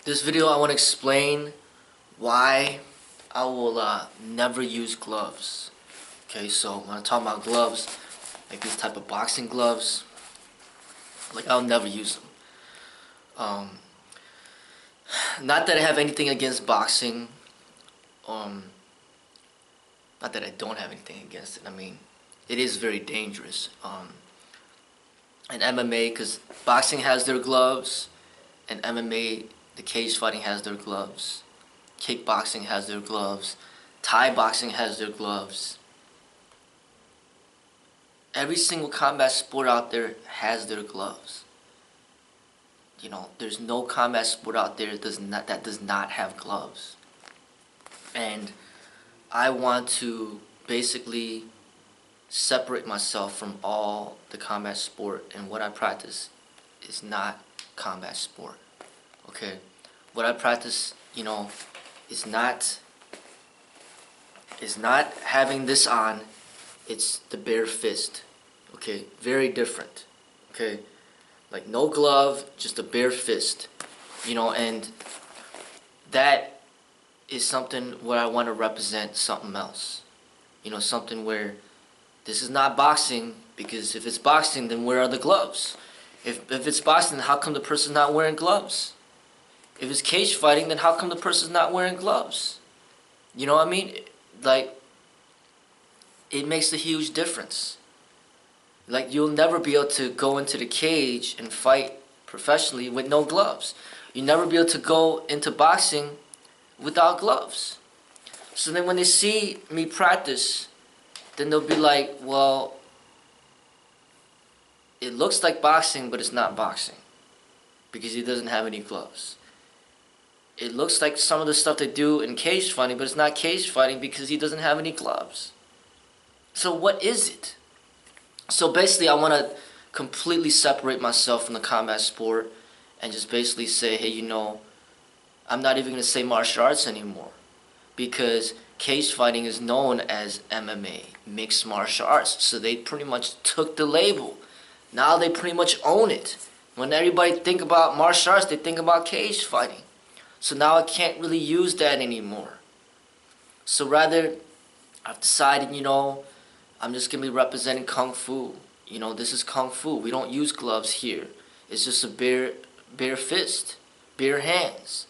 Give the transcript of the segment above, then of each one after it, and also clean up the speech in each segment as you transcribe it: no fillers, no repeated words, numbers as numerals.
This video I want to explain why I will never use gloves. Okay, so when I talk about gloves, like these type of boxing gloves, like I'll never use them. Not that I have anything against boxing. Not that I don't have anything against it. I mean, it is very dangerous. And MMA, because boxing has their gloves, and MMA, the cage fighting has their gloves. Kickboxing has their gloves. Thai boxing has their gloves. Every single combat sport out there has their gloves. You know, there's no combat sport out there that does not have gloves. And I want to basically separate myself from all the combat sport, and what I practice is not combat sport. Okay? What I practice, you know, is not having this on. It's the bare fist. Okay? Very different. Okay? Like no glove, just a bare fist. You know, and that is something where I want to represent something else. You know, something where this is not boxing, because if it's boxing, then where are the gloves? If it's boxing, then how come the person's not wearing gloves? If it's cage fighting, then how come the person's not wearing gloves? You know what I mean? Like, it makes a huge difference. Like, you'll never be able to go into the cage and fight professionally with no gloves. You'll never be able to go into boxing without gloves. So then when they see me practice, then they'll be like, well, it looks like boxing, but it's not boxing, because he doesn't have any gloves. It looks like some of the stuff they do in cage fighting, but it's not cage fighting because he doesn't have any gloves. So what is it? So basically I want to completely separate myself from the combat sport and just basically say, hey, you know, I'm not even going to say martial arts anymore, because cage fighting is known as MMA, mixed martial arts. So they pretty much took the label. Now they pretty much own it. When everybody think about martial arts, they think about cage fighting. So now I can't really use that anymore. So rather, I've decided, you know, I'm just going to be representing Kung Fu. You know, this is Kung Fu. We don't use gloves here. It's just a bare fist, bare hands.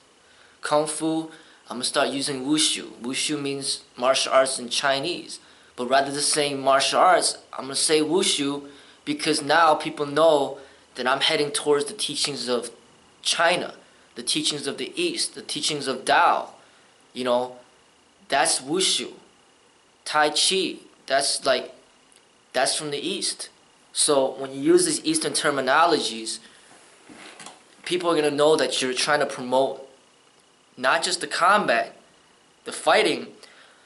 Kung Fu, I'm going to start using Wushu. Wushu means martial arts in Chinese. But rather than saying martial arts, I'm going to say Wushu, because now people know that I'm heading towards the teachings of China, the teachings of the East, the teachings of Tao. You know, that's Wushu. Tai Chi, that's from the East. So when you use these Eastern terminologies, people are going to know that you're trying to promote not just the combat, the fighting,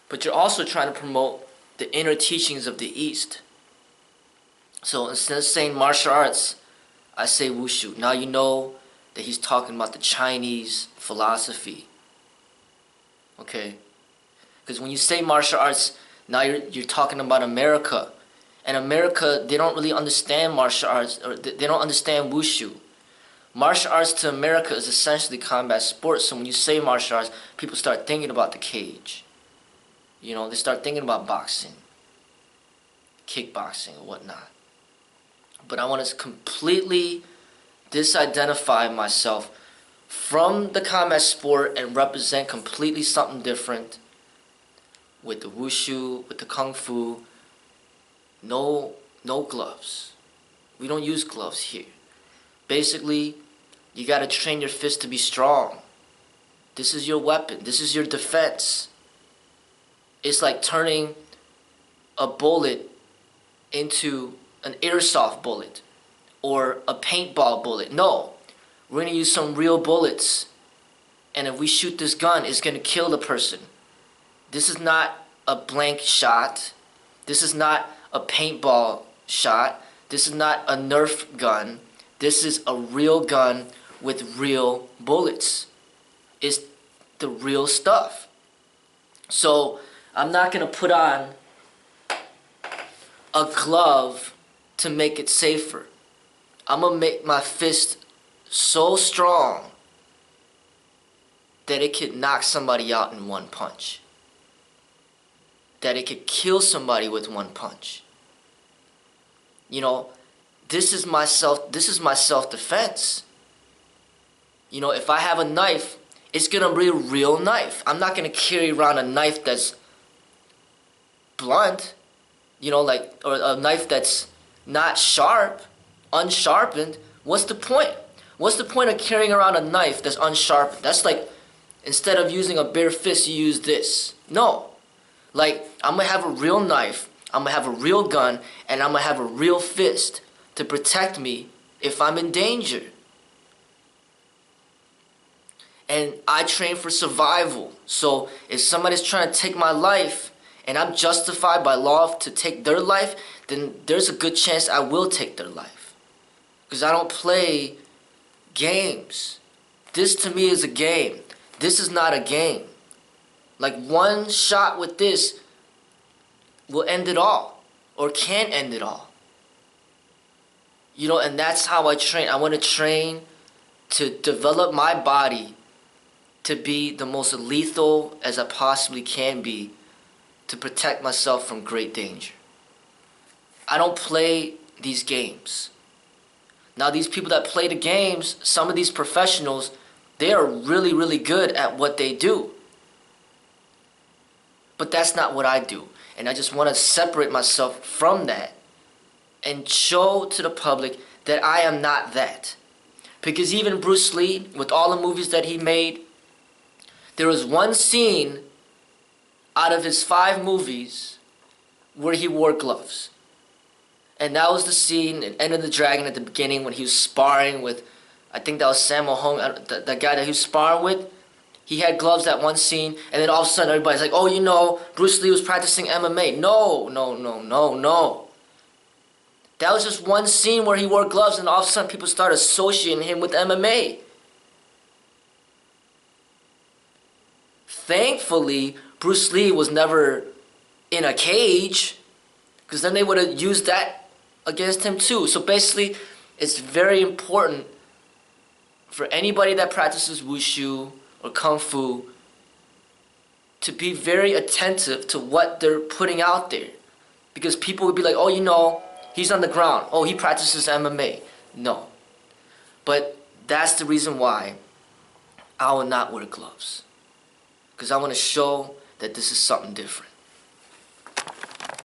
but you're also trying to promote the inner teachings of the East. So instead of saying martial arts, I say Wushu. Now you know that he's talking about the Chinese philosophy. Okay? Because when you say martial arts, now you're talking about America. And America, they don't really understand martial arts, or they don't understand Wushu. Martial arts to America is essentially combat sports. So when you say martial arts, people start thinking about the cage. You know, they start thinking about boxing, kickboxing, and whatnot. But I want to completely disidentify myself from the combat sport and represent completely something different with the Wushu, with the Kung Fu. No gloves. We don't use gloves here. Basically, you got to train your fist to be strong. This is your weapon. This is your defense. It's like turning a bullet into an airsoft bullet or a paintball bullet. No, we're going to use some real bullets. And if we shoot this gun, it's going to kill the person. This is not a blank shot. This is not a paintball shot. This is not a Nerf gun. This is a real gun with real bullets. It's the real stuff. So I'm not going to put on a glove to make it safer. I'm going to make my fist so strong that it could knock somebody out in one punch. That it could kill somebody with one punch. You know, this is my self-defense. You know, if I have a knife, it's gonna be a real knife. I'm not gonna carry around a knife that's blunt, you know, like, or a knife that's not sharp, unsharpened. What's the point? What's the point of carrying around a knife that's unsharpened? That's like, instead of using a bare fist, you use this. No. Like, I'm gonna have a real knife, I'm gonna have a real gun, and I'm gonna have a real fist to protect me if I'm in danger. And I train for survival. So if somebody's trying to take my life and I'm justified by law to take their life, then there's a good chance I will take their life. Because I don't play games. This to me is a game. This is not a game. Like, one shot with this will end it all, or can end it all. You know, and that's how I train. I want to train to develop my body to be the most lethal as I possibly can be to protect myself from great danger. I don't play these games. Now, these people that play the games, some of these professionals, they are really, really good at what they do. But that's not what I do. And I just want to separate myself from that and show to the public that I am not that. Because even Bruce Lee, with all the movies that he made, there was one scene out of his 5 movies where he wore gloves. And that was the scene in Enter the Dragon at the beginning when he was sparring with, I think that was Sammo Hung, the guy that he was sparring with. He had gloves that one scene, and then all of a sudden everybody's like, oh, you know, Bruce Lee was practicing MMA. No. That was just one scene where he wore gloves, and all of a sudden people started associating him with MMA. Thankfully, Bruce Lee was never in a cage, because then they would have used that against him too. So basically, it's very important for anybody that practices wushu or kung fu to be very attentive to what they're putting out there. Because people would be like, oh, you know, he's on the ground. Oh, he practices MMA. No. But that's the reason why I will not wear gloves. Because I want to show that this is something different.